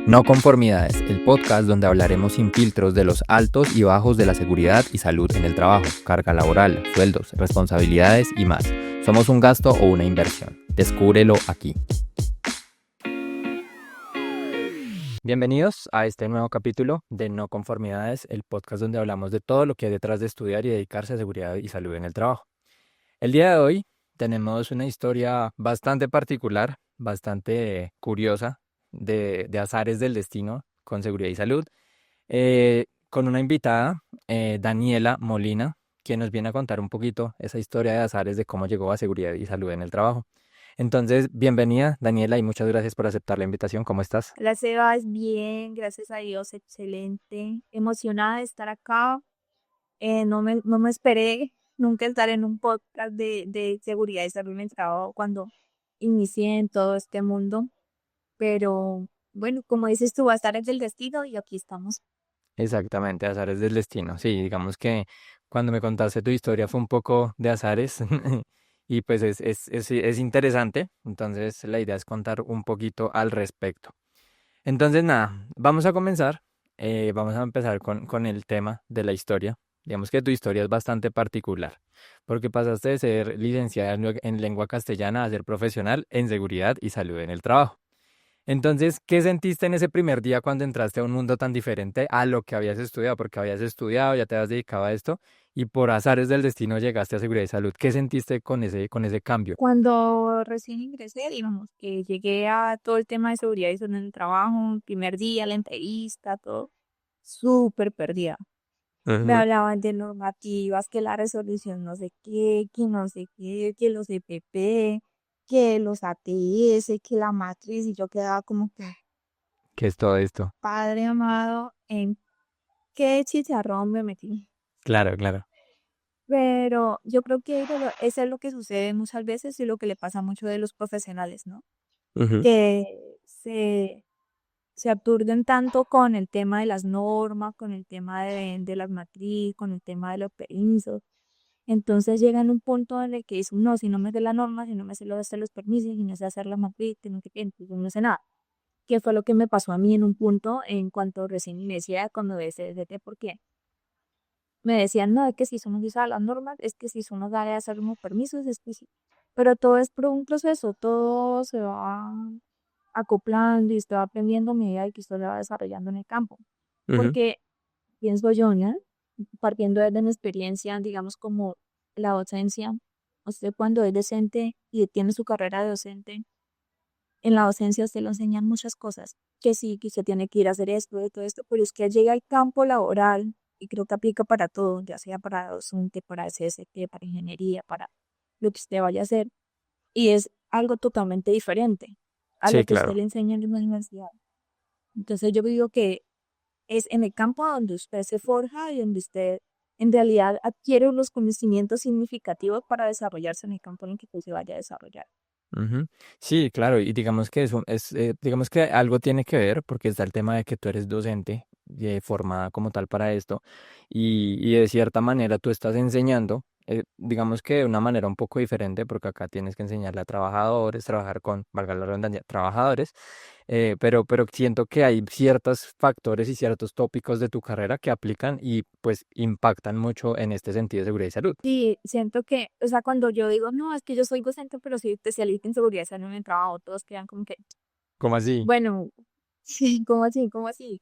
No Conformidades, el podcast donde hablaremos sin filtros de los altos y bajos de la seguridad y salud en el trabajo, carga laboral, sueldos, responsabilidades y más. ¿Somos un gasto o una inversión? Descúbrelo aquí. Bienvenidos a este nuevo capítulo de No Conformidades, el podcast donde hablamos de todo lo que hay detrás de estudiar y dedicarse a seguridad y salud en el trabajo. El día de hoy tenemos una historia bastante particular, bastante curiosa, de azares del destino con seguridad y salud, con una invitada, Daniela Molina, quien nos viene a contar un poquito esa historia de azares de cómo llegó a seguridad y salud en el trabajo. Entonces, bienvenida, Daniela, y muchas gracias por aceptar la invitación. ¿Cómo estás? Hola Sebas, bien, gracias a Dios, excelente. Emocionada de estar acá. No me esperé nunca estar en un podcast de seguridad y salud en el trabajo cuando inicié en todo este mundo. Pero bueno, como dices tú, va a estar el del destino y aquí estamos. Exactamente, azares del destino. Sí, digamos que cuando me contaste tu historia fue un poco de azares y pues es interesante. Entonces, la idea es contar un poquito al respecto. Entonces, nada, vamos a comenzar. Vamos a empezar con el tema de la historia. Digamos que tu historia es bastante particular, porque pasaste de ser licenciada en lengua castellana a ser profesional en seguridad y salud en el trabajo. Entonces, ¿qué sentiste en ese primer día cuando entraste a un mundo tan diferente a lo que habías estudiado? Porque habías estudiado, ya te habías dedicado a esto y por azares del destino llegaste a seguridad y salud. ¿Qué sentiste con ese cambio? Cuando recién ingresé, digamos que llegué a todo el tema de seguridad y salud en el trabajo, primer día, la entrevista, todo, súper perdida. Me Ujú. hablaban de normativas, que la resolución no sé qué, que no sé qué, que los EPP, que los ATS, que la matriz, y yo quedaba como que, ¿Qué es todo esto? padre amado, ¿en qué chicharrón me metí? Claro, claro. Pero yo creo que eso es lo que sucede muchas veces y lo que le pasa a muchos de los profesionales, ¿no? Ujú. Que se aturden tanto con el tema de las normas, con el tema de las matriz, con el tema de los permisos. Entonces llegan a un punto en el que dicen, no, si no me sé la norma, si no me sé lo de hacer los permisos, si no sé hacer la matrícula, no sé qué, entonces no sé nada. Que fue lo que me pasó a mí en un punto en cuanto recién inicié con lo de CDT, porque me decían, no, es que si eso no usa las normas, es que si eso no sabe hacer unos permisos, es que sí. Pero todo es por un proceso, todo se va acoplando y usted va aprendiendo a medida que usted se va desarrollando en el campo. Ujú. Porque pienso yo, ¿no? Partiendo desde mi experiencia, digamos como la docencia, usted cuando es docente y tiene su carrera de docente, en la docencia a usted le enseñan muchas cosas, que sí, que usted tiene que ir a hacer esto, de todo esto, pero es que llega al campo laboral y creo que aplica para todo, ya sea para docente, para CST, para ingeniería, para lo que usted vaya a hacer, y es algo totalmente diferente a lo Sí, que usted claro. le enseña en la universidad. Entonces yo digo que es en el campo donde usted se forja y donde usted en realidad adquiere unos conocimientos significativos para desarrollarse en el campo en el que usted se vaya a desarrollar. Ujú. Sí, claro, y digamos que digamos que algo tiene que ver porque está el tema de que tú eres docente formada como tal para esto y de cierta manera tú estás enseñando, digamos que de una manera un poco diferente porque acá tienes que enseñarle a trabajadores, trabajar con, valga la redundancia, trabajadores, pero siento que hay ciertos factores y ciertos tópicos de tu carrera que aplican y pues impactan mucho en este sentido de seguridad y salud. Sí, siento que, o sea, cuando yo digo, no, es que yo soy docente, pero soy especialista en seguridad salud en el trabajo, todos quedan como que, ¿Cómo así? bueno, sí, ¿cómo así? ¿Cómo así?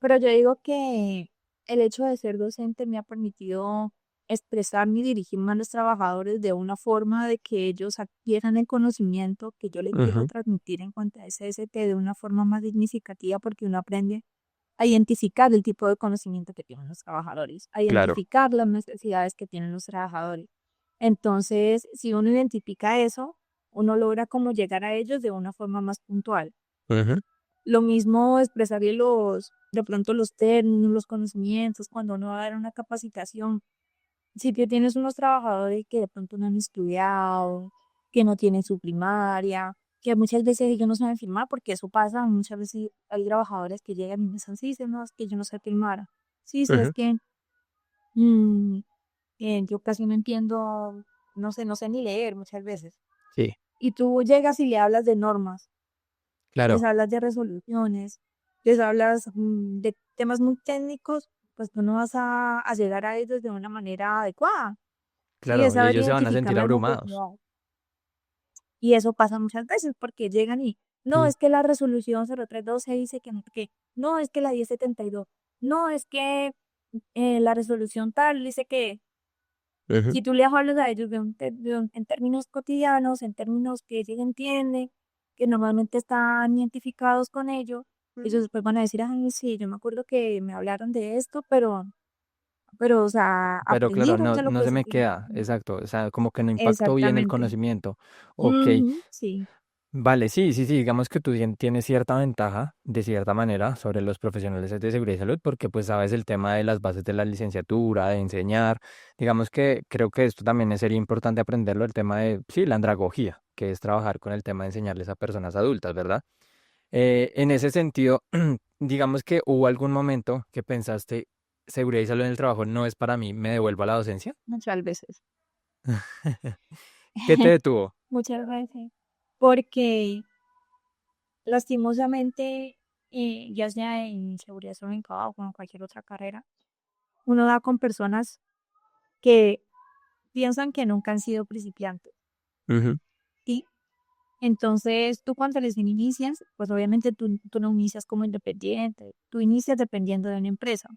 Pero yo digo que el hecho de ser docente me ha permitido expresarme y dirigirme a los trabajadores de una forma de que ellos adquieran el conocimiento que yo les quiero Ujú. transmitir en cuanto a SST de una forma más significativa porque uno aprende a identificar el tipo de conocimiento que tienen los trabajadores, a Claro. identificar las necesidades que tienen los trabajadores. Entonces, si uno identifica eso, uno logra como llegar a ellos de una forma más puntual. Ujú. Lo mismo expresarle de pronto los términos, los conocimientos, cuando uno va a dar una capacitación. Si tú tienes unos trabajadores que de pronto no han estudiado, que no tienen su primaria, que muchas veces ellos no saben firmar, porque eso pasa, muchas veces hay trabajadores que llegan y me dicen, sí, no, es que yo no sé firmar. Sí, sabes Ujú. que yo casi no entiendo, no sé ni leer muchas veces. Sí. Y tú llegas y le hablas de normas. les Claro, hablas de resoluciones, les hablas de temas muy técnicos, pues tú no vas a llegar a ellos de una manera adecuada. Sí, es claro, y saber ellos se van a identificar sentir las abrumados. necesidades. Y eso pasa muchas veces porque llegan y, no, Mm. es que la resolución 0312 dice que no, no, es que la 1072, no, es que la resolución tal dice que Ujú. si tú les hablas a ellos en términos cotidianos, en términos que ellos entienden, que normalmente están identificados con ellos, ellos después van a decir, ay, sí, yo me acuerdo que me hablaron de esto, o sea, Pero claro, aprendieron no, de lo no que se se me tiene que queda, aprender. exacto, o sea, como que no impactó bien el Exactamente. conocimiento. Ok, Ujú, sí, vale, sí, sí, sí, digamos que tú tienes cierta ventaja, de cierta manera, sobre los profesionales de seguridad y salud, porque pues sabes el tema de las bases de la licenciatura, de enseñar. Digamos que creo que esto también sería importante aprenderlo, el tema de, sí, la andragogía, que es trabajar con el tema de enseñarles a personas adultas, ¿verdad? En ese sentido, digamos que hubo algún momento que pensaste, seguridad y salud en el trabajo no es para mí, me devuelvo a la docencia. muchas veces. ¿Qué te detuvo? Muchas veces. Porque lastimosamente, ya sea en seguridad electrónica o en cualquier otra carrera, uno da con personas que piensan que nunca han sido principiantes. Ujú. ¿Sí? Entonces, tú cuando recién inicias, pues obviamente tú no inicias como independiente, tú inicias dependiendo de una empresa,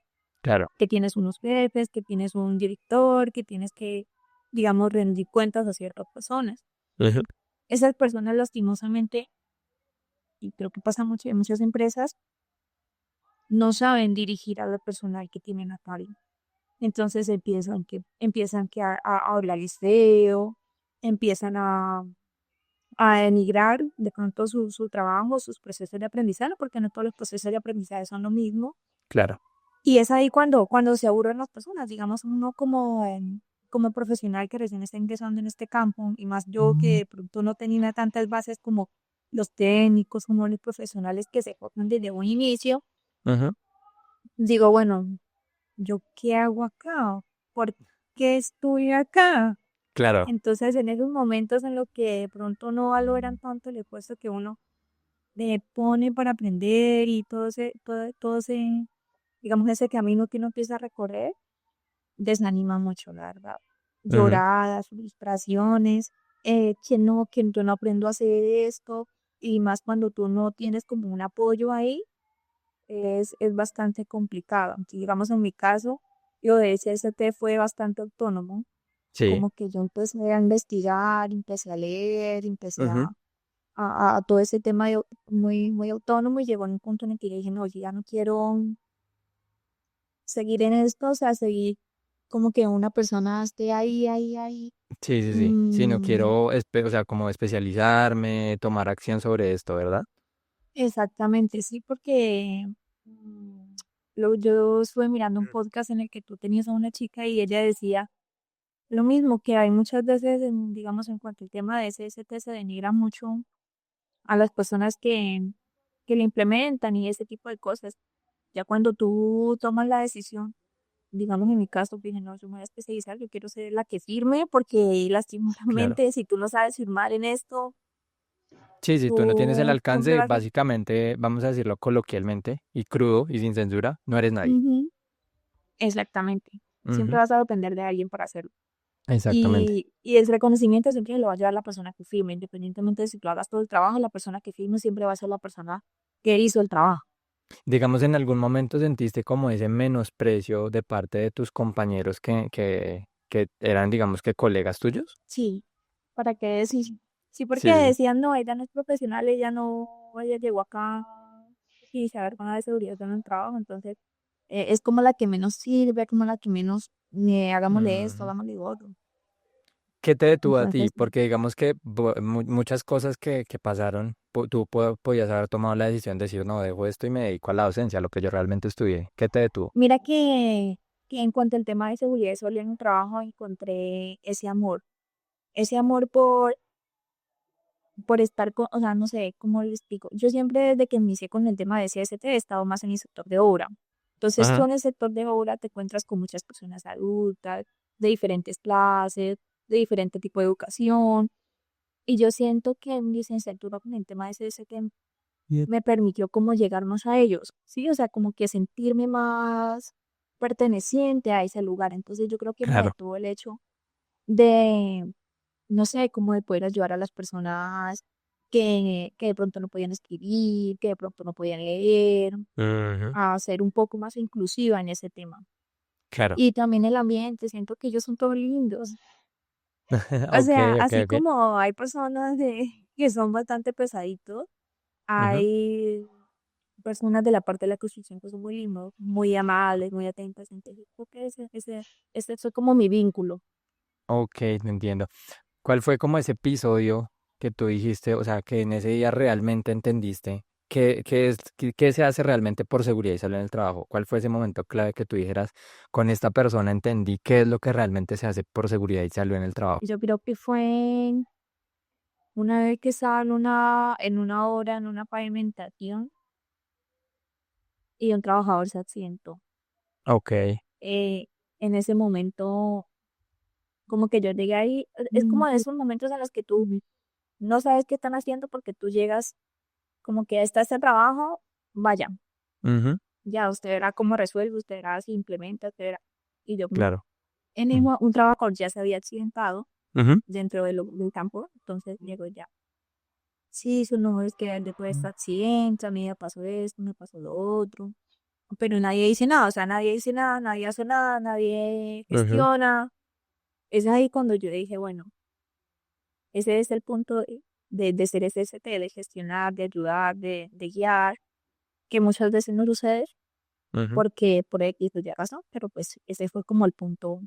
Claro. que tienes unos jefes, que tienes un director, que tienes que, digamos, rendir cuentas a ciertas personas. Ujú. Esas personas lastimosamente, y creo que pasa mucho en muchas empresas, no saben dirigir a la personal que tienen a cargo. Entonces empiezan que a hablar feo, empiezan a denigrar de pronto su trabajo, sus procesos de aprendizaje, porque no todos los procesos de aprendizaje son lo mismo. Claro. Y es ahí cuando se aburren las personas, digamos, uno como profesional que recién está ingresando en este campo, y más yo que de pronto no tenía tantas bases como los técnicos, como los profesionales que se forman desde un inicio, Ujú. digo, bueno, ¿yo qué hago acá? ¿Por qué estoy acá? Claro. Entonces, en esos momentos en los que de pronto no valoran tanto el esfuerzo que uno le pone para aprender y todo ese, digamos, ese camino que uno empieza a recorrer, desanima mucho, la verdad. Ujú. Lloradas, frustraciones, que yo no aprendo a hacer esto, y más cuando tú no tienes como un apoyo ahí, es bastante complicado. Entonces, digamos, en mi caso, yo de SST fue bastante autónomo, Sí. como que yo empecé a investigar, empecé a leer, empecé Ujú. a todo ese tema muy, muy autónomo, y llegó en un punto en el que yo dije, no, yo ya no quiero seguir en esto, o sea, seguir como que una persona esté ahí, ahí, ahí. Sí, sí, sí. Sí, no Mm, quiero, o sea, como especializarme, tomar acción sobre esto, ¿verdad? exactamente, sí, porque mm, yo estuve mirando un podcast en el que tú tenías a una chica y ella decía lo mismo, que hay muchas veces, digamos, en cuanto al tema de SST, se denigra mucho a las personas que lo implementan y ese tipo de cosas. Ya cuando tú tomas la decisión, digamos en mi caso, dije, no, yo me voy a especializar, yo quiero ser la que firme, porque Claro. lastimosamente, si tú no sabes firmar en esto, Sí, si tú no tienes el tú siempre alcance, vas a... básicamente, vamos a decirlo coloquialmente, y crudo y sin censura, no eres nadie. Ujú, exactamente. Siempre Ujú. vas a depender de alguien para hacerlo. Exactamente. Y el reconocimiento siempre lo va a llevar la persona que firme, independientemente de si tú hagas todo el trabajo, la persona que firme siempre va a ser la persona que hizo el trabajo. Digamos, en algún momento sentiste como ese menosprecio de parte de tus compañeros que eran, digamos, que colegas tuyos. Sí, ¿para qué decir? Sí, porque Sí, sí. decían, no, ella no es profesional, ella no, ella llegó acá y saber con la de seguridad en el trabajo, entonces es como la que menos sirve, como la que menos, hagámosle esto, Ujú. hagámosle otro. ¿Qué te detuvo a ti? Entonces, sí. Porque digamos que muchas cosas que pasaron, tú podías haber tomado la decisión de decir, no, dejo esto y me dedico a la docencia, a lo que yo realmente estudié. ¿Qué te detuvo? Mira que en cuanto al tema de seguridad solo en un trabajo encontré ese amor por estar con, o sea, no sé, ¿cómo le explico? Yo siempre desde que inicié con el tema de CST he estado más en el sector de obra. Entonces tú Ajá. en el sector de obra te encuentras con muchas personas adultas, de diferentes clases, de diferente tipo de educación. Y yo siento que en licenciatura con el tema de CST me permitió como llegar más a ellos, ¿sí? O sea, como que sentirme más perteneciente a ese lugar. Entonces yo creo que me Claro. detuvo el hecho de, no sé, como de poder ayudar a las personas que de pronto no podían escribir, que de pronto no podían leer, Ujú. a ser un poco más inclusiva en ese tema. Claro. Y también el ambiente, siento que ellos son todos lindos. O Ok, sea, ok, así ok. como hay personas que son bastante pesaditos, Ujú. hay personas de la parte de la construcción que son muy lindos, muy amables, muy atentas. Entonces, creo que ese fue como mi vínculo. Ok, te entiendo. ¿Cuál fue como ese episodio que tú dijiste, o sea, que en ese día realmente entendiste qué se hace realmente por seguridad y salud en el trabajo? ¿Cuál fue ese momento clave que tú dijeras, con esta persona entendí qué es lo que realmente se hace por seguridad y salud en el trabajo? Y yo creo que fue una vez que estaba en una obra, en una pavimentación, y un trabajador se accidentó. Ok. Eh, en ese momento, como que yo llegué ahí, es como de esos momentos en los que tú no sabes qué están haciendo porque tú llegas como que está este trabajo, vaya, Ujú. ya usted verá cómo resuelve, usted verá si implementa, usted verá. Y yo, Claro. en Mm. un trabajador ya se había accidentado Ujú. dentro del campo, entonces llego ya. Sí, su no es que después de este accidente, a mí me pasó esto, me pasó lo otro, pero nadie dice nada, o sea, nadie dice nada, nadie hace nada, nadie Ujú. gestiona. Es ahí cuando yo dije, bueno, ese es el punto de ser SST, de gestionar, de ayudar, de guiar, que muchas veces no sucede Ujú. porque por X o Y razón, pero pues ese fue como el punto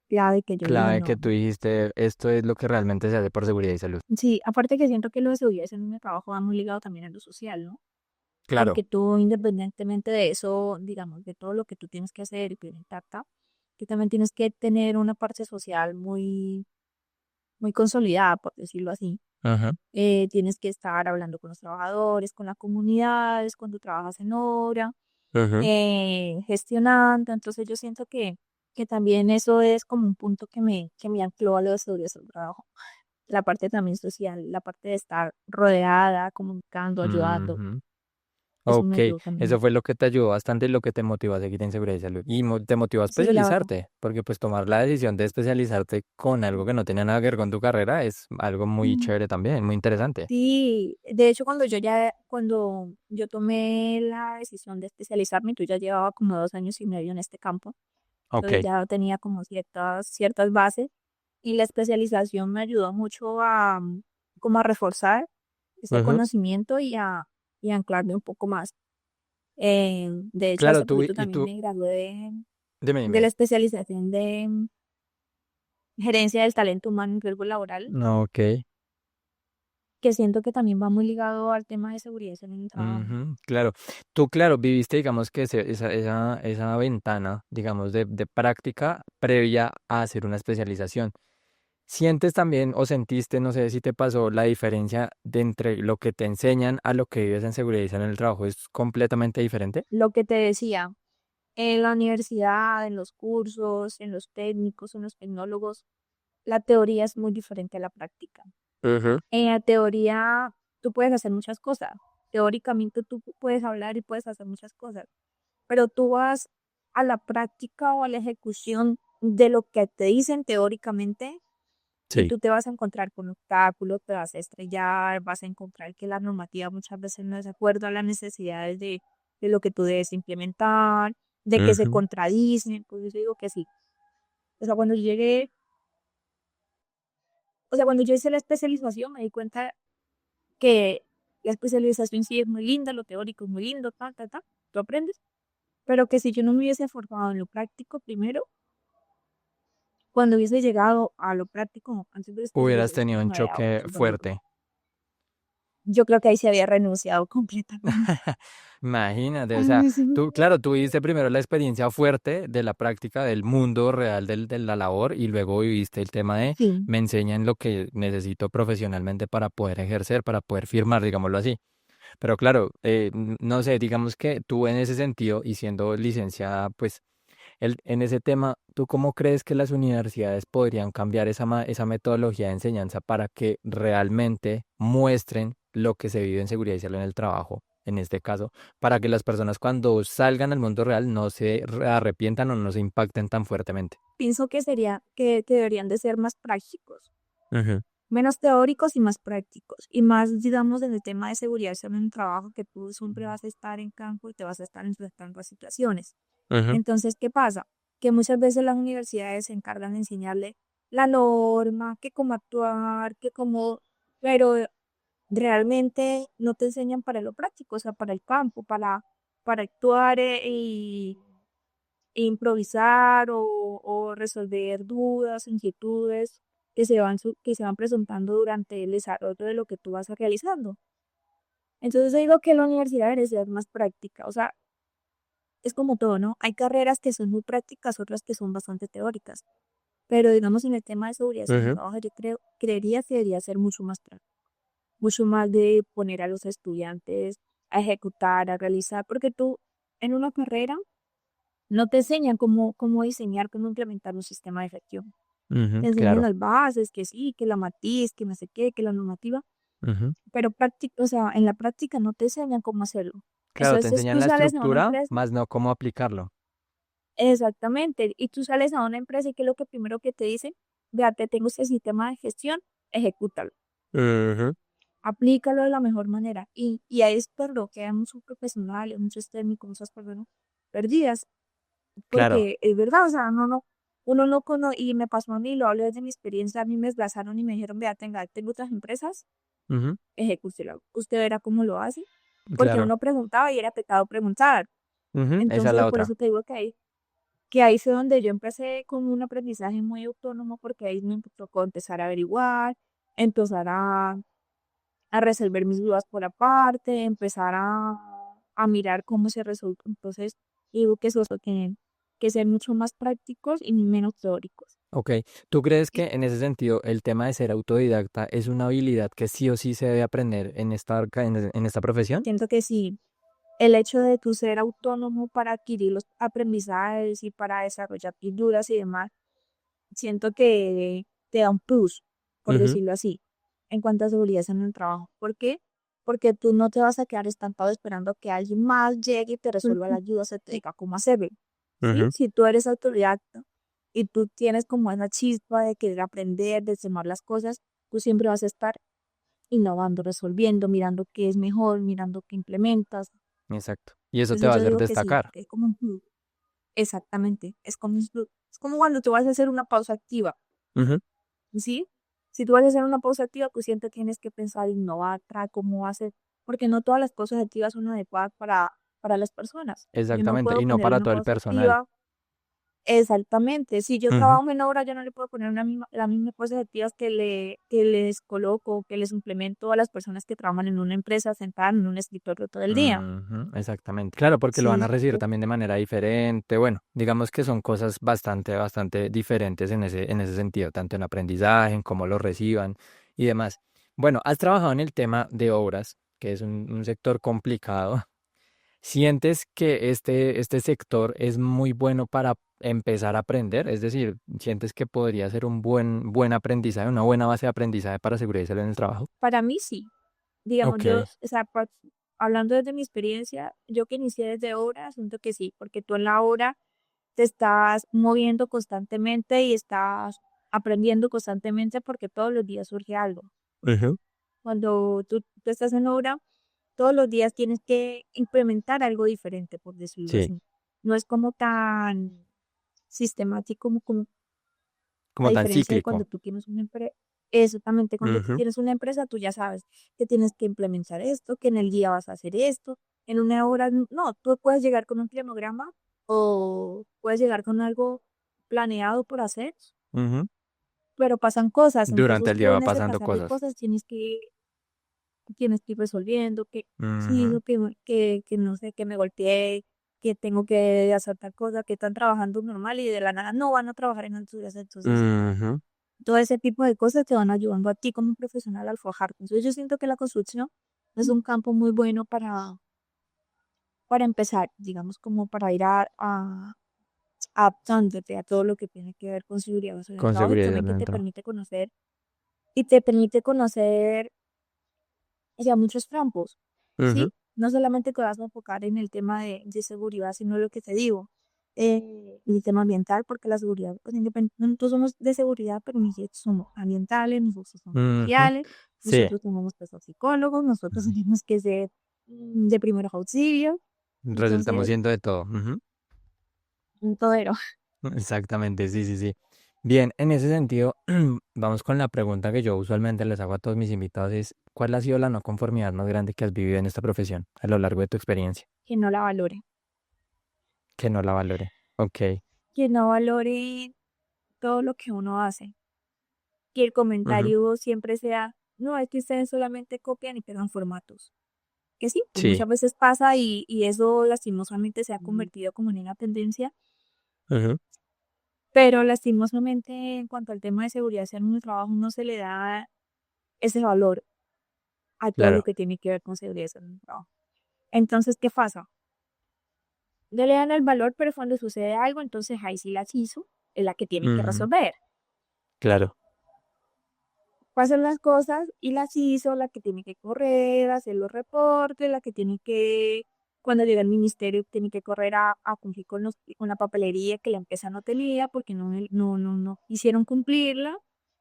clave que yo dije, Clave que no. tú dijiste, esto es lo que realmente se hace por seguridad y salud. Sí, aparte que siento que lo de seguridad en mi trabajo va muy ligado también a lo social, ¿no? Porque Claro. tú, independientemente de eso, digamos, de todo lo que tú tienes que hacer y implementar, que también tienes que tener una parte social muy consolidada, por decirlo así. Ajá. Tienes que estar hablando con los trabajadores, con las comunidades, cuando trabajas en obra, Ujú. gestionando. Entonces yo siento que también eso es como un punto que me ancló a los estudios del trabajo. La parte también social, la parte de estar rodeada, comunicando, ayudando, Ujú. eso me Ok, ayudó también. eso fue lo que te ayudó bastante y lo que te motivó a seguir en seguridad y salud. Y te motivó a Sí, la verdad. especializarte, porque pues tomar la decisión de especializarte con algo que no tenía nada que ver con tu carrera es algo muy Mm. chévere también, muy interesante. Sí, de hecho cuando yo tomé la decisión de especializarme, yo ya llevaba como 2 años y medio en este campo, entonces Ok. ya tenía como ciertas bases y la especialización me ayudó mucho a como a reforzar ese Ujú. conocimiento y a anclarme un poco más. De hecho, Claro, hace poquito también me gradué dime, de la dime. especialización de gerencia del talento humano en riesgo laboral, No, ok. que siento que también va muy ligado al tema de seguridad en el trabajo. Ujú. Claro, tú, claro, viviste, digamos que esa ventana, digamos, de práctica previa a hacer una especialización. ¿Sientes también o sentiste, no sé si te pasó, la diferencia de entre lo que te enseñan a lo que vives en seguridad y salud en el trabajo es completamente diferente? Lo que te decía, en la universidad, en los cursos, en los técnicos, en los tecnólogos, la teoría es muy diferente a la práctica. Ujú. En la teoría, tú puedes hacer muchas cosas. Teóricamente tú puedes hablar y puedes hacer muchas cosas, pero tú vas a la práctica o a la ejecución de lo que te dicen teóricamente y Sí. tú te vas a encontrar con obstáculos, te vas a estrellar, vas a encontrar que la normativa muchas veces no es de acuerdo a las necesidades de lo que tú debes implementar, de que se Ujú. contradicen, pues yo digo que sí. O sea, cuando yo hice la especialización me di cuenta que la especialización sí es muy linda, lo teórico es muy lindo, tú aprendes, pero que si yo no me hubiese formado en lo práctico primero, cuando hubiese llegado a lo práctico antes de la Hubieras especialización, tenido no un me había dado choque cuenta lo mismo. fuerte. Yo creo que ahí se había renunciado completamente. Imagínate, o sea, Ay, sí. tú, claro, tú viviste primero la experiencia fuerte de la práctica del mundo real de la labor y luego viviste el tema de Sí, me enseñan lo que necesito profesionalmente para poder ejercer, para poder firmar, digámoslo así. Pero claro, no sé, digamos que tú en ese sentido y siendo licenciada, pues en ese tema, ¿tú cómo crees que las universidades podrían cambiar esa metodología de enseñanza para que realmente muestren lo que se vive en seguridad y salud en el trabajo, en este caso, para que las personas cuando salgan al mundo real no se arrepientan o no se impacten tan fuertemente. Pienso que sería que deberían de ser más prácticos, Ujú, menos teóricos y más prácticos, y más, digamos, en el tema de seguridad en el trabajo, que tú siempre vas a estar en campo y te vas a estar enfrentando a situaciones. ujú, Entonces, ¿qué pasa? Que muchas veces las universidades se encargan de enseñarle la norma, que cómo actuar, que cómo, pero realmente no te enseñan para lo práctico, o sea, para el campo, para actuar e improvisar o resolver dudas, inquietudes que se van presentando durante el desarrollo de lo que tú vas realizando. Entonces yo digo que la universidad debería ser más práctica, o sea, es como todo, ¿no? Hay carreras que son muy prácticas, otras que son bastante teóricas, pero digamos en el tema de seguridad en el ujú. trabajo, creería que debería ser mucho más práctico, mucho más de poner a los estudiantes a ejecutar, a realizar, porque tú en una carrera no te enseñan cómo diseñar, cómo implementar un sistema de gestión. Ujú, Te enseñan claro. las bases, que sí, que la matiz, que no sé qué, que la normativa, Ujú. pero o sea, en la práctica no te enseñan cómo hacerlo. Claro, te Entonces enseñan tú la sales a una estructura, empresa, más no cómo aplicarlo. exactamente, y tú sales a una empresa y ¿qué es lo que primero que te dicen? Vea, te tengo este sistema de gestión, ejecútalo, Ujú, aplícalo de la mejor manera. Y ahí es por lo que hay muchos profesionales, muchos técnicos, muchas personas perdidas, claro. porque es verdad, o sea, uno no conoce, y me pasó a mí, lo hablo desde mi experiencia, a mí me desplazaron y me dijeron, vea, tengo otras empresas, Ujú, ejecútelo, usted verá cómo lo hace, porque claro. uno preguntaba y era pecado preguntar. Ujú, esa es Entonces, la por otra. eso te digo que ahí fue donde yo empecé con un aprendizaje muy autónomo, porque ahí me tocó empezar a averiguar, empezar a resolver mis dudas por aparte, empezar a mirar cómo se resuelve. Entonces, digo que eso que ser mucho más prácticos y menos teóricos. Ok, ¿tú crees Y que en ese sentido el tema de ser autodidacta es una habilidad que sí o sí se debe aprender en en esta profesión? siento que sí, el hecho de tu ser autónomo para adquirir los aprendizajes y para desarrollar tus dudas y demás, siento que te da un plus, por Ujú, decirlo así, en cuanto a seguridad en el trabajo. ¿Por qué? Porque tú no te vas a quedar estancado esperando que alguien más llegue y te resuelva la ayuda, se te diga cómo hacerlo. ¿Sí? ujú. Si tú eres autodidacta y tú tienes como esa chispa de querer aprender, de tomar las cosas, tú siempre vas a estar innovando, resolviendo, mirando qué es mejor, mirando qué implementas. Exacto. Y eso te Entonces va a yo hacer digo que sí, destacar. que es como un plus. Exactamente, es como un plus. Es como cuando tú vas a hacer una pausa activa. Ujú, ¿Sí? Si tú vas a hacer una pausa activa, tú siempre tienes que pensar, innovar, cómo hacer, porque no todas las pausas activas son adecuadas para las personas. Yo no exactamente. puedo Y no poner para una todo el pausa personal. activa exactamente. Si yo Ujú, trabajo en obra, yo no le puedo poner las mismas pausas activas que les coloco, que les implemento a las personas que trabajan en una empresa sentadas en un escritorio todo el día. ujú, exactamente. Claro, porque lo van a Sí, recibir también de manera diferente. Bueno, digamos que son cosas bastante diferentes en ese sentido, tanto en aprendizaje, en cómo lo reciban y demás. Bueno, has trabajado en el tema de obras, que es un sector complicado. ¿Sientes que este sector es muy bueno para empezar a aprender? Es decir, ¿sientes que podría ser un buen aprendizaje, una buena base de aprendizaje para seguridad y salud en el trabajo? para mí sí. Digamos, Ok. yo, o sea, hablando desde mi experiencia, yo que inicié desde obra, siento que sí, porque tú en la obra te estás moviendo constantemente y estás aprendiendo constantemente porque todos los días surge algo. Ujú. Cuando tú estás en obra, todos los días tienes que implementar algo diferente, por decirlo Sí, así. No es como tan sistemático como a como tan diferencia de cíclico. cuando tú tienes una empresa. Exactamente, cuando tú Ujú, tienes una empresa, tú ya sabes que tienes que implementar esto, que en el día vas a hacer esto, en una hora, no, tú puedes llegar con un cronograma o puedes llegar con algo planeado por hacer, ujú. pero pasan cosas, Durante entonces el día tú va en ese pasando pasar de cosas. cosas tienes que ir resolviendo, que sí, Ujú, eso que no sé, que me golpeé, que tengo que hacer tal cosa, que están trabajando normal y de la nada no van a trabajar en alturas, entonces ujú. todo ese tipo de cosas te van ayudando a ti como profesional al forjarte. Entonces yo siento que la construcción es un campo muy bueno para empezar, digamos, como para ir adaptándote a todo lo que tiene que ver con seguridad en el Con trabajo y seguridad y también salud que dentro. te permite conocer o sea, muchos campos, Ujú, ¿sí? No solamente te vas a enfocar en el tema de seguridad, sino lo que te digo, el tema ambiental, porque la seguridad, pues nosotros somos de seguridad, pero nosotros somos ambientales, nosotros somos ujú. sociales, Sí, nosotros tenemos que ser psicólogos, nosotros tenemos que ser de primeros auxilios, resultamos entonces, siendo de todo. Ujú. un todero. Exactamente, sí, sí, sí. Bien, en ese sentido, vamos con la pregunta que yo usualmente les hago a todos mis invitados, es, ¿cuál ha sido la no conformidad más grande que has vivido en esta profesión a lo largo de tu experiencia? Que no la valore, Que no la valore. Ok, que no valore todo lo que uno hace, que el ujú, comentario siempre sea, no, es que ustedes solamente copian y pegan formatos. Que sí, pues sí, muchas veces pasa y eso lastimosamente se ha convertido como en una tendencia, ujú, pero lastimosamente en cuanto al tema de seguridad en un trabajo no se le da ese valor a todo lo claro. que tiene que ver con seguridad en un trabajo. Entonces, ¿qué pasa? No le dan el valor, pero cuando sucede algo, entonces ahí sí la CISO es la que tiene que Ujú, resolver. claro. Pasan las cosas y la CISO, la que tiene que correr, hacer los reportes, la que tiene que, cuando llega al ministerio, tiene que correr a cumplir con la papelería que la empresa no tenía porque no hicieron cumplirla.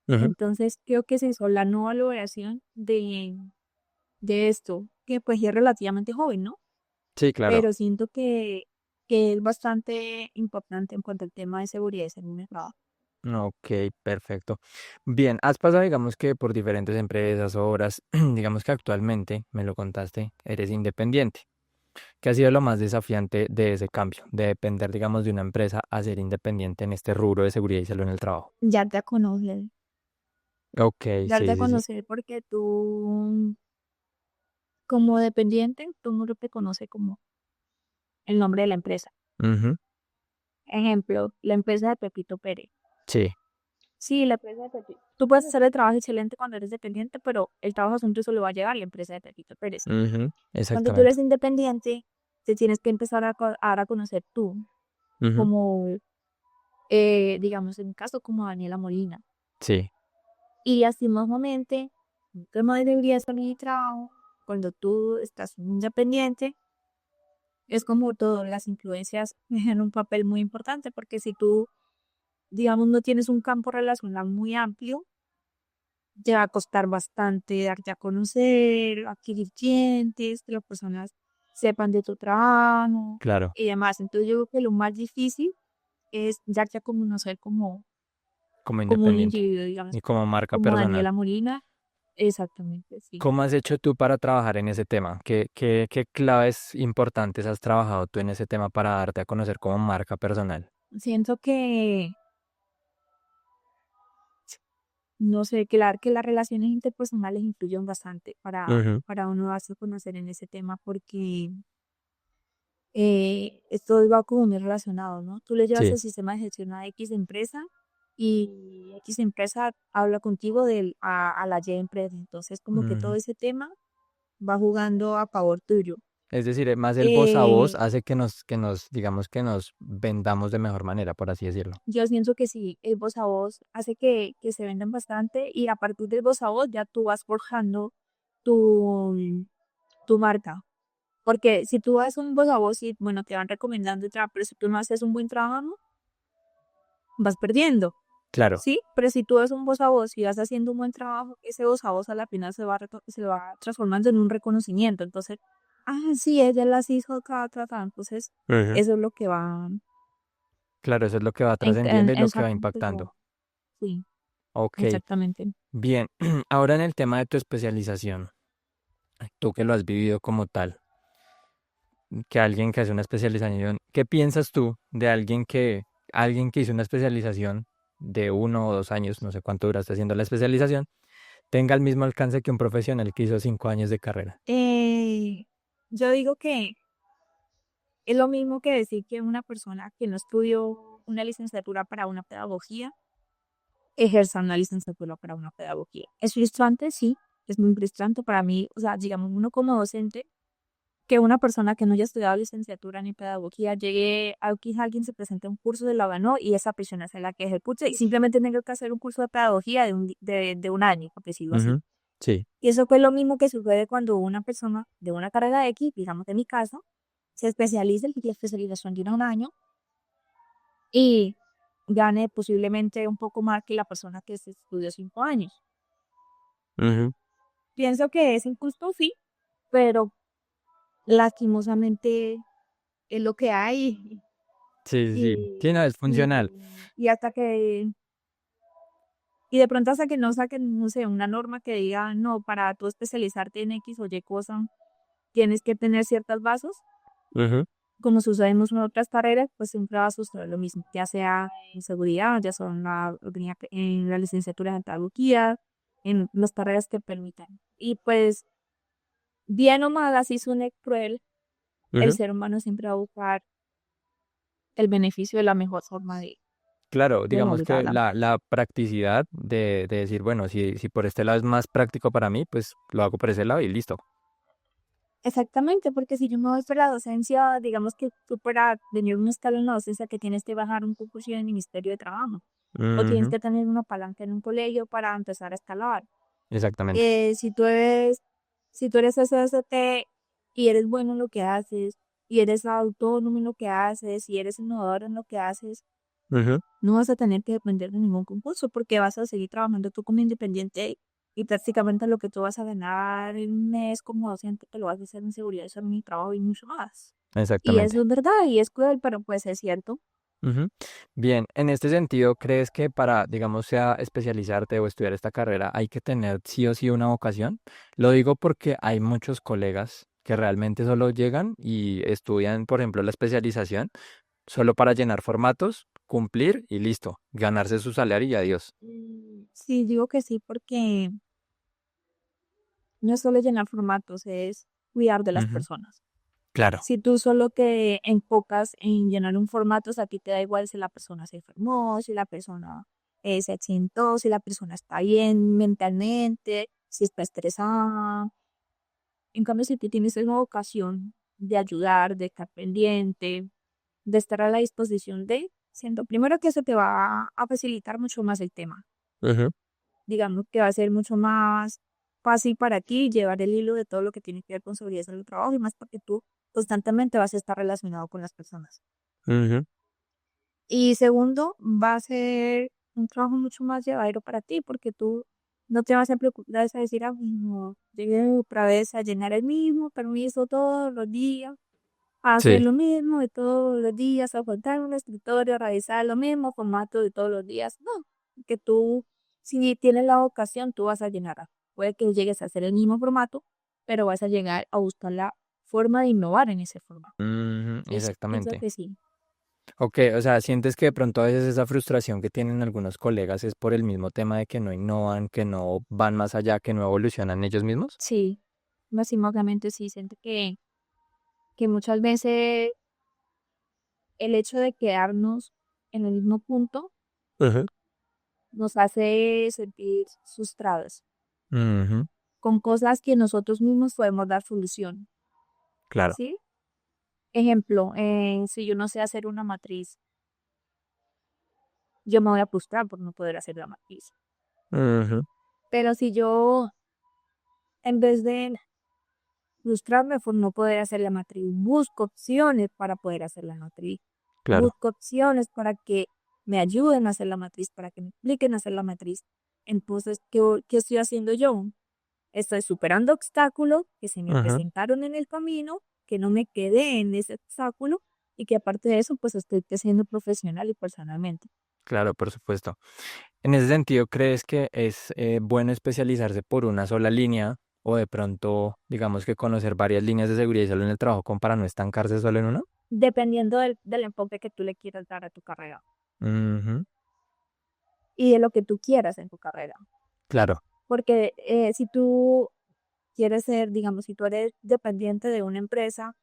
Ujú, Entonces creo que se hizo la no valoración de esto, que pues ya es relativamente joven, ¿no? sí, claro. Pero siento que es bastante importante en cuanto al tema de seguridad en el trabajo. Ok, perfecto. Bien, has pasado, digamos que por diferentes empresas, obras, digamos que actualmente, me lo contaste, eres independiente. ¿Qué ha sido lo más desafiante de ese cambio, de depender, digamos, de una empresa a ser independiente en este rubro de seguridad y salud en el trabajo? Ya te conoces, Ok, darte sí, a sí, sí. conocer porque tú como dependiente, tú no te conoce como el nombre de la empresa. Ujú, Ejemplo, la empresa de Pepito Pérez. sí, Sí, la empresa de Pepito. Tú puedes hacer el trabajo excelente cuando eres dependiente, pero el trabajo asunto solo va a llegar a la empresa de Pepito Pérez. ujú, Cuando tú eres exactamente. independiente, te tienes que empezar a dar a conocer tú, Ujú, como, digamos, en mi caso, como Daniela Molina. sí, Y así mismamente, un tema de seguridad en mi trabajo, cuando tú estás independiente, es como todo, las influencias juegan un papel muy importante, porque si tú, digamos, no tienes un campo relacional muy amplio, te va a costar bastante darte a conocer, adquirir clientes, que las personas sepan de tu trabajo claro, y demás. Entonces yo creo que lo más difícil es darte a conocer como como un independiente individuo, digamos, y como marca como personal. Daniela Molina. Exactamente, sí. ¿Cómo has hecho tú para trabajar en ese tema? ¿Qué claves importantes has trabajado tú en ese tema para darte a conocer como marca personal? Siento que, no sé, claro que las relaciones interpersonales influyen bastante Ujú, para uno darse a conocer en ese tema porque esto va como muy relacionado, ¿no? Tú le llevas sí. el sistema de gestión a X empresa y X empresa habla contigo a la Y empresa. Entonces, como que todo Ujú. ese tema va jugando a favor tuyo. Es decir, más el voz a voz Eh, hace digamos que nos vendamos de mejor manera, por así decirlo. yo siento que sí, el voz a voz hace que se vendan bastante y a partir del voz a voz ya tú vas forjando tu, tu marca. Porque si tú haces un voz a voz y, bueno, te van recomendando, pero si tú no haces un buen trabajo, vas perdiendo. Claro, Sí, pero si tú eres un voz a voz y vas haciendo un buen trabajo, ese voz a voz a la final se va transformando en un reconocimiento. Entonces, sí, ella las hizo acá, entonces, ujú, eso es lo que va claro, eso es lo que va trascendiendo y lo que va exactamente, impactando. sí, Ok, exactamente. bien. Ahora en el tema de tu especialización, tú que lo has vivido como tal, que alguien que hace una especialización, ¿qué piensas tú de alguien que hizo una especialización de 1 o 2 años, no sé cuánto duraste haciendo la especialización, tenga el mismo alcance que un profesional que hizo 5 años de carrera? Eh, yo digo que es lo mismo que decir que una persona que no estudió una licenciatura para una pedagogía ejerza una licenciatura para una pedagogía. Es frustrante, sí, es muy frustrante para mí, o sea, digamos, uno como docente, que una persona que no haya estudiado licenciatura ni pedagogía llegue a que alguien se presente a un curso de la ganó y esa persona sea la que ejecuta y simplemente tenga que hacer un curso de pedagogía de un año, por decirlo así. Sí. Y eso fue lo mismo que sucede cuando una persona de una carrera X, digamos en mi caso, se especializa y la especialización dura un año y gane posiblemente un poco más que la persona que se estudió 5 años. Ujú. Pienso que es injusto, sí, pero lastimosamente es lo que hay Sí, sí, sí. Sí, no, y, es funcional. y hasta que, y de pronto hasta que no saquen, no sé, una norma que diga, no, para tú especializarte en X o Y cosa, tienes que tener ciertas bases, Ujú. como sucede en otras carreras, pues siempre va a suceder lo mismo, ya sea en seguridad, ya sea en la licenciatura en pedagogía, en las carreras que permitan. Y pues, bien o mal, así suene cruel, el Ujú. ser humano siempre va a buscar el beneficio de la mejor forma Claro, de digamos que realizarla. la practicidad de decir, bueno, si por este lado es más práctico para mí, pues lo hago por ese lado y listo. Exactamente, porque si yo me voy por la docencia, digamos que tú para tener un escalón en la docencia que tienes que bajar un concurso en el Ministerio de Trabajo o tienes Ujú. que tener una palanca en un colegio para empezar a escalar. Exactamente. Si tú eres SST y eres bueno en lo que haces y eres autónomo en lo que haces y eres innovador en lo que haces, Ujú. no vas a tener que depender de ningún concurso porque vas a seguir trabajando tú como independiente y prácticamente lo que tú vas a ganar en un mes como docente te lo vas a hacer en seguridad, eso es mi trabajo y mucho más. Y Exactamente. eso es verdad y es cruel, pero pues es cierto. Ujú. Bien, en este sentido, ¿crees que para, digamos, sea especializarte o estudiar esta carrera hay que tener sí o sí una vocación? Lo digo porque hay muchos colegas que realmente solo llegan y estudian, por ejemplo, la especialización solo para llenar formatos, cumplir y listo, ganarse su salario y adiós. Sí, digo que sí porque no es solo llenar formatos, es cuidar de las Ujú. personas. Claro. Si tú solo te enfocas en llenar un formato, o sea, a ti te da igual si la persona se enfermó, si la persona se accidentó, si la persona está bien mentalmente, si está estresada. En cambio, si tú tienes una vocación de ayudar, de estar pendiente, de estar a la disposición de, siento primero que eso te va a facilitar mucho más el tema. Ujú. Digamos que va a ser mucho más fácil para ti llevar el hilo de todo lo que tiene que ver con seguridad en el trabajo y más porque tú constantemente vas a estar relacionado con las personas. Ujú. Y segundo, va a ser un trabajo mucho más llevadero para ti porque tú no te vas a preocupar, vas a decir, ah, no, llegué otra vez a llenar el mismo permiso todos los días, a hacer Sí. lo mismo de todos los días, a contar un escritorio, a revisar lo mismo formato de todos los días. No, que tú, si tienes la vocación, tú vas a llenar. Puede que llegues a hacer el mismo formato, pero vas a llegar a buscar la forma de innovar en ese formato. Ujú. Entonces, pienso Exactamente. que sí. Ok, o sea, ¿sientes que de pronto a veces esa frustración que tienen algunos colegas es por el mismo tema de que no innovan, que no van más allá, que no evolucionan ellos mismos? Sí, lastimosamente sí, siento que muchas veces el hecho de quedarnos en el mismo punto Ujú. nos hace sentir frustrados Ujú. con cosas que nosotros mismos podemos dar solución, Claro. ¿sí? Ejemplo, si yo no sé hacer una matriz, yo me voy a frustrar por no poder hacer la matriz. Ujú. Pero si yo, en vez de frustrarme por no poder hacer la matriz, busco opciones para poder hacer la matriz. Claro. Busco opciones para que me ayuden a hacer la matriz, para que me expliquen a hacer la matriz. Entonces, ¿qué estoy haciendo yo? Estoy superando obstáculos que se me Ujú. presentaron en el camino, que no me quedé en ese obstáculo y que aparte de eso, pues estoy creciendo profesional y personalmente. Claro, por supuesto. En ese sentido, ¿crees que es bueno especializarse por una sola línea o de pronto, digamos que conocer varias líneas de seguridad y salud en el trabajo como para no estancarse solo en una? Dependiendo del enfoque que tú le quieras dar a tu carrera Ujú. y de lo que tú quieras en tu carrera. Claro. Porque si tú quieres ser, digamos, si tú eres dependiente de una empresa,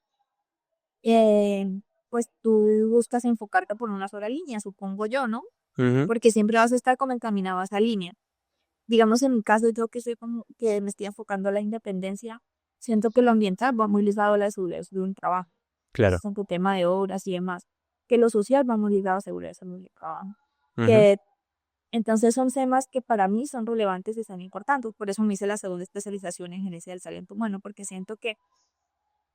eh, pues tú buscas enfocarte por una sola línea, supongo yo, ¿no? Ujú. Porque siempre vas a estar como encaminado a esa línea. Digamos, en mi caso, yo que soy como que me estoy enfocando a la independencia, siento que lo ambiental va muy ligado a la seguridad de un trabajo. Claro. Son tu tema de obras y demás. Que lo social va muy ligado a seguridad de salud y trabajo. Ujú. Que Entonces son temas que para mí son relevantes y son importantes. Por eso me hice la segunda especialización en gerencia del talento humano, porque siento que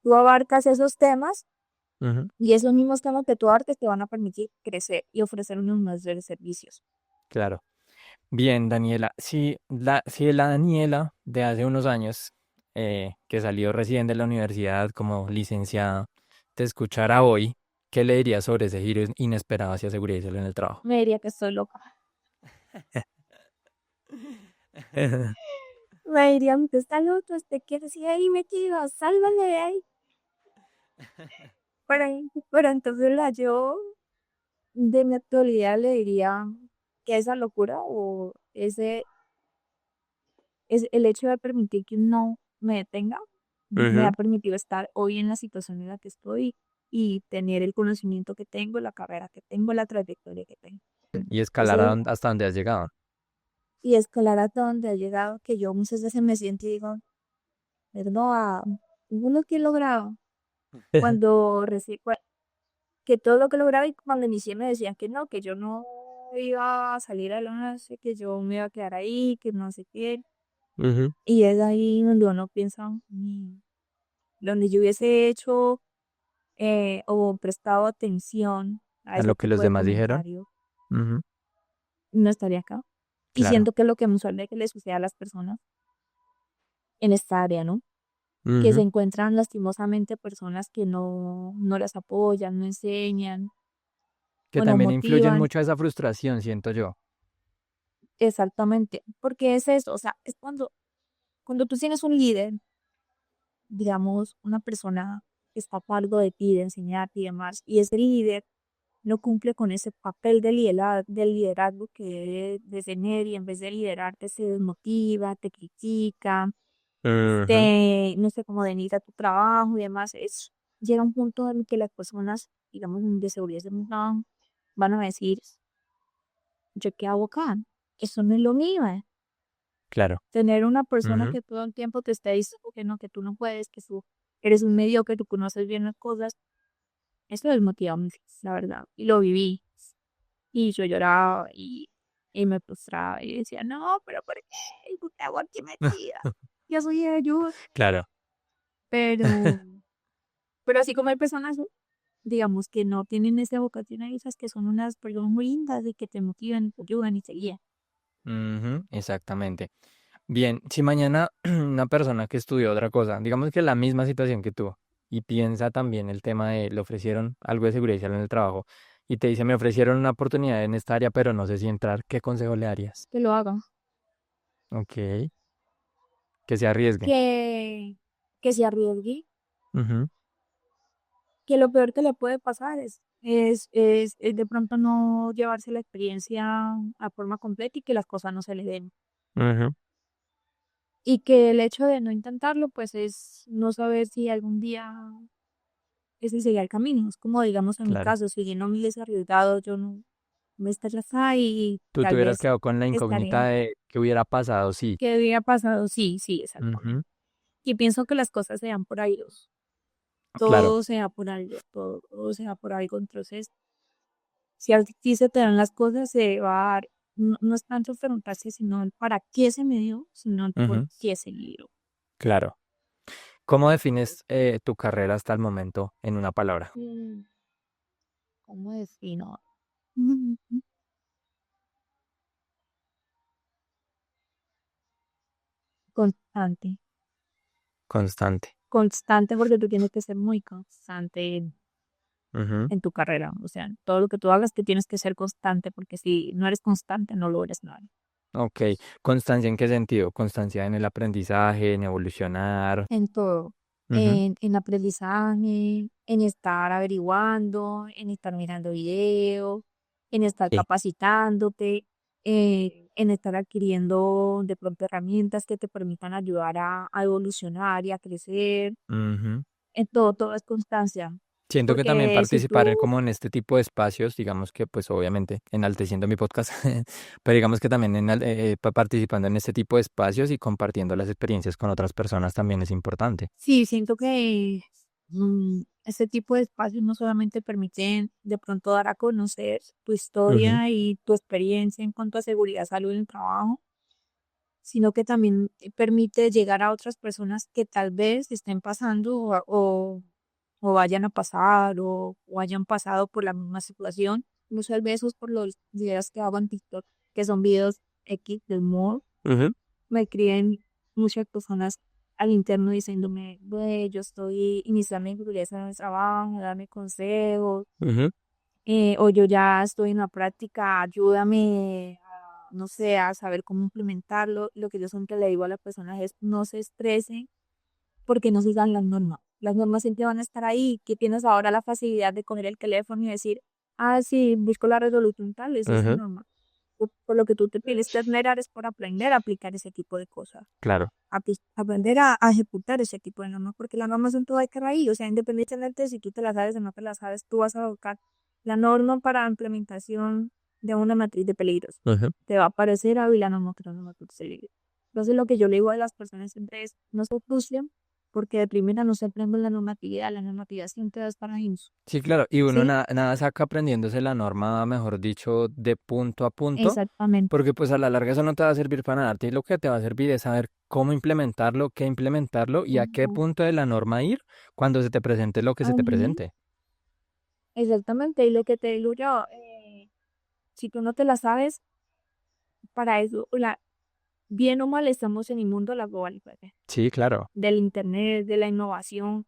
tú abarcas esos temas Ujú, y esos mismos temas que tú abarcas te van a permitir crecer y ofrecer unos mayores servicios. claro. Bien, Daniela, si la Daniela de hace unos años, que salió recién de la universidad como licenciada, te escuchara hoy, ¿qué le dirías sobre ese giro inesperado hacia seguridad y salud en el trabajo? Me diría que estoy loca. Me diría, usted está loco, usted quiere seguir ahí metido, sálvame de ahí. Pero entonces yo de mi actualidad le diría que esa locura o ese es el hecho de permitir que no me detenga, me ha Ujú. permitido estar hoy en la situación en la que estoy y tener el conocimiento que tengo, la carrera que tengo, la trayectoria que tengo. Y escalar Ese, hasta donde has llegado. y escalar hasta donde ha llegado, que yo muchas veces me siento y digo, pero uno que he logrado, cuando recién, que todo lo que lograba y cuando inicié me decían que no, que yo no iba a salir a la noche, que yo me iba a quedar ahí, que no sé qué. Ujú. Y es ahí donde uno piensa, donde yo hubiese hecho o prestado atención a A ese lo que los tipo de demás dijeron. comentarios, Ujú, no estaría acá. Y claro. siento que es lo que usualmente le sucede a las personas en esta área, ¿no? Que se Ujú. encuentran lastimosamente personas que no las apoyan, no enseñan Que o no también influyen motivan. mucho a esa frustración, siento yo. Exactamente, porque es eso, o sea, es cuando tú tienes un líder, digamos, una persona que está a cargo de ti, de enseñarte y demás, y ese líder no cumple con ese papel de liderazgo que debe de tener y en vez de liderarte se desmotiva, te critica, Ujú. no sé, cómo denigra tu trabajo y demás, llega un punto en que las personas, digamos, de seguridad de un trabajo, van a decir, ¿yo qué hago acá? Eso no es lo mío. Claro. Tener una persona Ujú. que todo el tiempo te esté diciendo que tú no puedes, que tú eres un mediocre, tú conoces bien las cosas, eso desmotiva mucho, la verdad. Y lo viví. Y yo lloraba y me frustraba y decía, no, pero ¿por qué? ¿Por qué hago aquí metida? Yo soy de ayuda. Claro. Pero, pero así como hay personas, digamos, que no tienen esa vocación a esas que son unas personas muy lindas y que te motivan, te ayudan y te guían. Ujú, exactamente. Bien, si mañana una persona que estudió otra cosa, digamos que la misma situación que tú, y piensa también el tema de, le ofrecieron algo de seguridad y salud en el trabajo, y te dice, me ofrecieron una oportunidad en esta área, pero no sé si entrar, ¿qué consejo le darías? Que lo hagan. Ok, que se arriesgue. Que, que se arriesgue. Ujú, Que lo peor que le puede pasar es de pronto no llevarse la experiencia a forma completa y que las cosas no se le den. ujú, Y que el hecho de no intentarlo, pues es no saber si algún día ese sería el camino. Es como, digamos, en mi claro. caso, si yo no me hubiese arriesgado, yo no me estaría acá y Tú te tal hubieras vez quedado con la incógnita estaría. de qué hubiera pasado, sí. ¿Qué había pasado? Sí, sí, exactamente. Ujú, Y pienso que las cosas se dan por ahí. claro, Todo se da por algo, todo se da por algo. Entonces, si a ti se te dan las cosas, se va a dar, no es tanto preguntarse, sino el para qué se me dio, sino el por ujú, qué se me dio. claro. ¿Cómo defines tu carrera hasta el momento en una palabra? Mm, ¿Cómo defino? Mm, Constante. Constante. Constante porque tú tienes que ser muy constante Ujú. en tu carrera. O sea, todo lo que tú hagas, que tienes que ser constante porque si no eres constante, no logras nada. Ok, ¿constancia en qué sentido? Constancia en el aprendizaje, en evolucionar. En todo. Ujú, En aprendizaje, en estar averiguando, en estar mirando videos, en estar sí. capacitándote, en estar adquiriendo de pronto herramientas que te permitan ayudar a evolucionar y a crecer. Ujú. En todo, todo es constancia. Siento que también Porque si participar tú, como en este tipo de espacios, digamos que pues obviamente enalteciendo mi podcast, pero digamos que también participando en este tipo de espacios y compartiendo las experiencias con otras personas también es importante. sí, siento que este tipo de espacios no solamente permiten de pronto dar a conocer tu Ujú, historia y tu experiencia en cuanto a seguridad, salud en el trabajo, sino que también permite llegar a otras personas que tal vez estén pasando o vayan a pasar o hayan pasado por la misma situación. Muchas veces por los videos que hago en TikTok, que son videos X del humor, ujú, me escriben muchas personas al interno diciéndome, "Ve, yo estoy iniciando mi progreso en el trabajo, dame consejos, ujú. o yo ya estoy en la práctica, ayúdame a, no sé, a saber cómo implementarlo". Lo que yo siempre le digo a las personas es, no se estresen porque no sigan las normas. Las normas siempre van a estar ahí, que tienes ahora la facilidad de coger el teléfono y decir, ah, sí, busco la resolución tal, es esa Ujú, norma. Por lo que tú te tienes que esmerar es por aprender a aplicar ese tipo de cosas, claro. aprender a ejecutar ese tipo de normas, porque las normas son todo hay que raíz, o sea, independientemente de si tú te las sabes o no te las sabes, tú vas a buscar la norma para implementación de una matriz de peligros. Ujú. Te va a aparecer ahí la norma que no matriz de peligros. Entonces, lo que yo le digo a las personas siempre es, no se frustren, porque de primera no se aprende la normatividad siempre es para eso, Sí, claro. Y uno ¿sí? nada saca aprendiéndose la norma, mejor dicho, de punto a punto, Exactamente. porque pues a la larga eso no te va a servir para nada. A ti lo que te va a servir es saber cómo implementarlo, qué implementarlo y a qué Ujú. punto de la norma ir cuando se te presente lo que se te Ujú. presente. Exactamente, y lo que te digo yo, si tú no te la sabes, para eso, bien o mal, estamos en el mundo de la globalización, Sí, claro. del internet, de la innovación,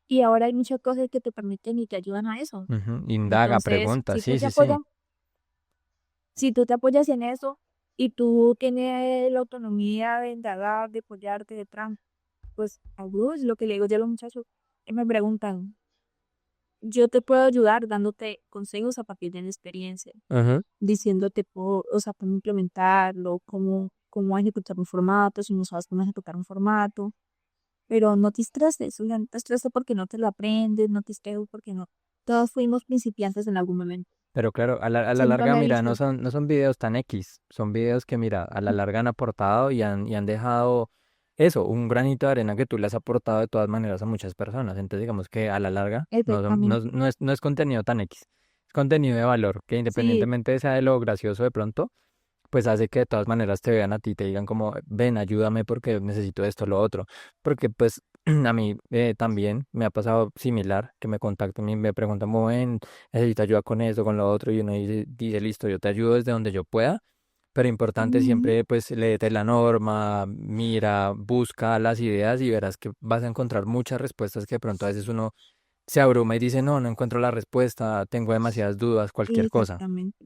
y ahora hay muchas cosas que te permiten y te ayudan a eso. Ujú. Indaga, Entonces, pregunta, sí, sí, sí. si tú te apoyas en eso y tú tienes la autonomía de indagar, de apoyarte, pues, a Dios, lo que le digo yo a los muchachos, que me preguntan, yo te puedo ayudar dándote consejos a partir de mi experiencia, Ujú. diciéndote, o sea, cómo implementarlo, cómo ejecutar un formato, si no sabes cómo ejecutar un formato. Pero no te estreses, oigan, no te estreses porque no te lo aprendes, no te estreses porque no. Todos fuimos principiantes en algún momento. Pero claro, a la Siempre larga, me he mira, visto. no son videos tan X, son videos que, mira, a la larga han aportado y han dejado eso, un granito de arena que tú le has aportado de todas maneras a muchas personas. Entonces, digamos que a la larga Exactamente. no es contenido tan X, es contenido de valor, que Sí, independientemente sea de lo gracioso de pronto, pues hace que de todas maneras te vean a ti, te digan como, ven, ayúdame porque necesito esto, lo otro. Porque pues a mí también me ha pasado similar, que me contactan y me preguntan, como ven, necesito ayuda con esto, con lo otro, y uno dice, listo, yo te ayudo desde donde yo pueda, pero importante ujú, siempre pues léete la norma, mira, busca las ideas y verás que vas a encontrar muchas respuestas que de pronto a veces uno se abruma y dice, no encuentro la respuesta, tengo demasiadas dudas, cualquier cosa. exactamente.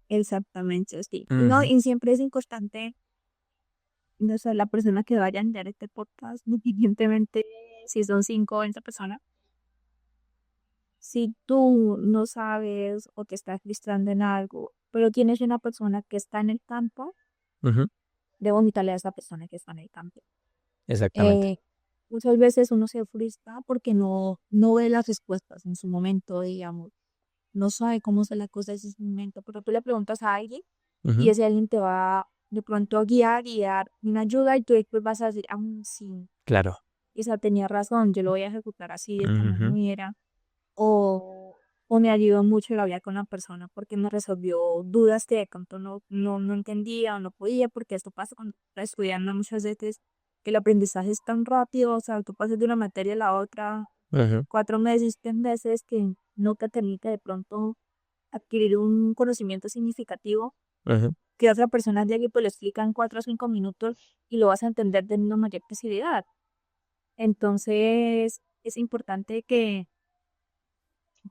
Exactamente, sí. No, Ujú, y siempre es importante, no sé, la persona que vaya a entender este podcast, independientemente si son 5 o 20 personas, si tú no sabes o te estás frustrando en algo, pero tienes una persona que está en el campo, ujú, debo invitarle a esa persona que está en el campo. exactamente. Eh, Muchas veces uno se frustra porque no ve las respuestas en su momento, digamos, no sabe cómo es la cosa en ese momento, pero tú le preguntas a alguien y Ujú, ese alguien te va de pronto a guiar y dar una ayuda y tú después vas a decir, ah, sí, claro. esa tenía razón, yo lo voy a ejecutar así de esta Ujú, manera, o me ayudó mucho el hablar con la persona porque me resolvió dudas que de pronto no entendía o no podía, porque esto pasa cuando estás estudiando muchas veces, que el aprendizaje es tan rápido, o sea, tú pasas de una materia a la otra, ujú, 4 meses, 3 meses, que no te permite de pronto adquirir un conocimiento significativo ujú. que otra persona de aquí pues lo explica en 4 o 5 minutos y lo vas a entender de una mayor facilidad. Entonces, es importante que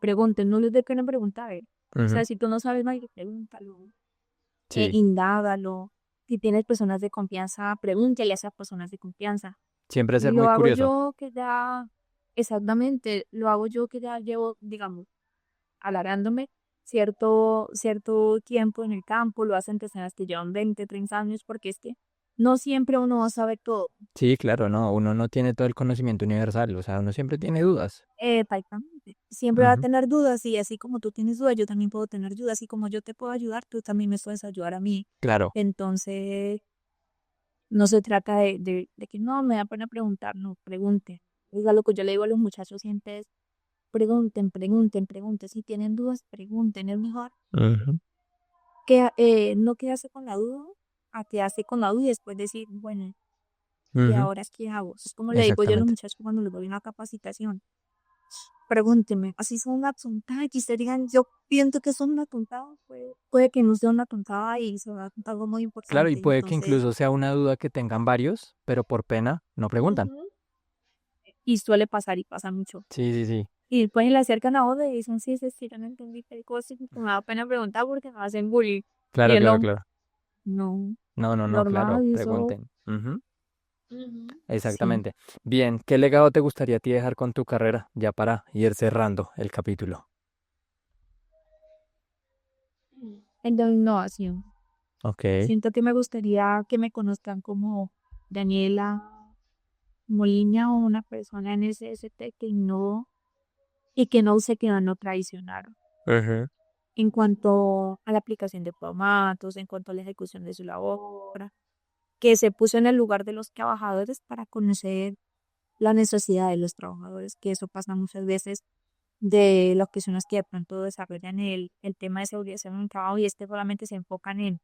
pregunten, no les dé pena preguntar. O Ujú. sea, si tú no sabes, Mike, pregúntalo, Sí, indágalo. Si tienes personas de confianza, pregúntale a esas personas de confianza. siempre ser muy Lo hago curioso. yo que ya, exactamente, lo hago yo que ya llevo, digamos, alargándome cierto tiempo en el campo, lo hacen personas que llevan 20, 30 años, porque es que no siempre uno va a saber todo. Sí, claro, no, uno no tiene todo el conocimiento universal, o sea, uno siempre tiene dudas. Exactamente. Siempre va a Ujú, tener dudas y así como tú tienes dudas, yo también puedo tener dudas y como yo te puedo ayudar, tú también me puedes ayudar a mí. claro. Entonces, no se trata de que no, me da pena preguntar, no, pregunte. Oiga, lo que yo le digo a los muchachos siempre es, pregunten, pregunten, pregunten. Si tienen dudas, pregunten. Es mejor Ujú, que no quedarse con la duda, a quedarse con la duda y después decir, bueno, ¿y ujú, ahora qué hago? Es como le digo yo a los exactamente. muchachos cuando les doy una capacitación. Pregúntenme, así son una tontada, y ustedes digan, yo pienso que son una tontada, puede que no sea una tontada y sea algo muy Claro, y importante. puede que Entonces, incluso sea una duda que tengan varios, pero por pena no preguntan. ujú, y suele pasar y pasa mucho. Sí, sí, sí. Y después le acercan a otro y dicen, sí, sí, sí, yo no entendí qué cosa, y me da pena preguntar porque me hacen bullying. Y Claro, yo claro, no, claro. no, No, no, no, claro, normal, y eso, pregunten. Ujú, sí. exactamente. Bien, ¿qué legado te gustaría a ti dejar con tu carrera? Ya para ir cerrando el capítulo. En la innovación. Ok. Siento que me gustaría que me conozcan como Daniela Molina o una persona en SST que no y que no se quedó no traicionaron. Ujú, En cuanto a la aplicación de formatos, en cuanto a la ejecución de su labor, que se puso en el lugar de los trabajadores para conocer la necesidad de los trabajadores, que eso pasa muchas veces de las personas que de pronto desarrollan el tema de seguridad en un trabajo y solamente se enfocan en,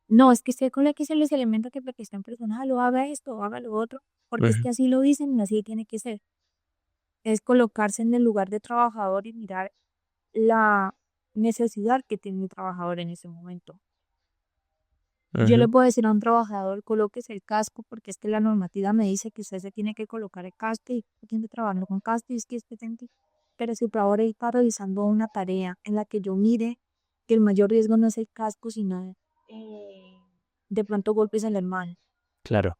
no, es que usted con la que se les elementa que porque está en personal o haga esto o haga lo otro, porque es ujú, que así lo dicen y así tiene que ser. Es colocarse en el lugar de trabajador y mirar la necesidad que tiene el trabajador en ese momento. Yo le ujú, puedo decir a un trabajador, colóquese el casco, porque es que la normativa me dice que usted se tiene que colocar el casco y tiene que trabajar con casco y es que este tiene pero si por ahora está realizando una tarea en la que yo mire que el mayor riesgo no es el casco, sino de pronto golpes en la mano. claro.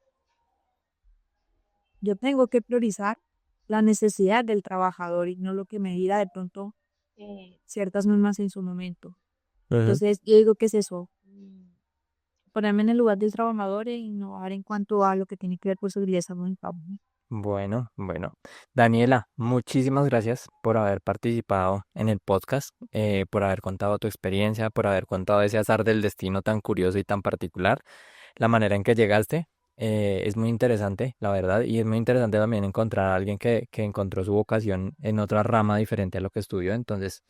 Yo tengo que priorizar la necesidad del trabajador y no lo que me diga de pronto ciertas normas en su momento. Ujú. Entonces, yo digo que es eso, ponerme en el lugar del trabajador e innovar en cuanto a lo que tiene que ver con seguridad y salud en el trabajo. Bueno, bueno. Daniela, muchísimas gracias por haber participado en el podcast, por haber contado tu experiencia, por haber contado ese azar del destino tan curioso y tan particular. La manera en que llegaste es muy interesante, la verdad, y es muy interesante también encontrar a alguien que encontró su vocación en otra rama diferente a lo que estudió. Entonces,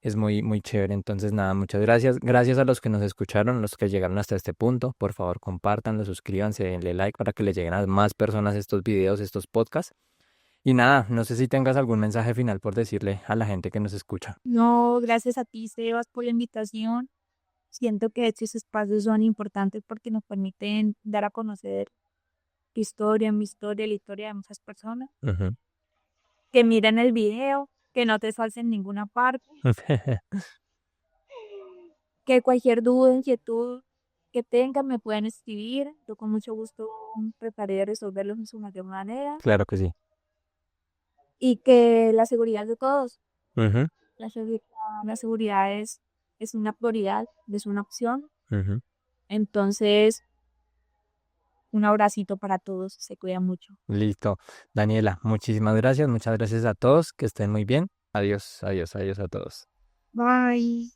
es muy, muy chévere. Entonces, nada, muchas gracias. Gracias a los que nos escucharon, los que llegaron hasta este punto. Por favor, compártanlo, suscríbanse, denle like para que le lleguen a más personas estos videos, estos podcasts. Y nada, no sé si tengas algún mensaje final por decirle a la gente que nos escucha. No, gracias a ti, Sebas, por la invitación. Siento que estos espacios son importantes porque nos permiten dar a conocer tu historia, mi historia, la historia de muchas personas. Ujú. Que miren el video, que no te salten en ninguna parte, que cualquier duda, inquietud que tengan me pueden escribir. Yo con mucho gusto trataré de resolverlos en su mayor manera. Claro que sí. Y que la seguridad de todos, Ujú, la, seguri- la seguridad es una prioridad, es una opción. ujú. Entonces, un abracito para todos, se cuida mucho. Listo. Daniela, muchísimas gracias. Muchas gracias a todos. Que estén muy bien. Adiós, adiós, adiós a todos. Bye.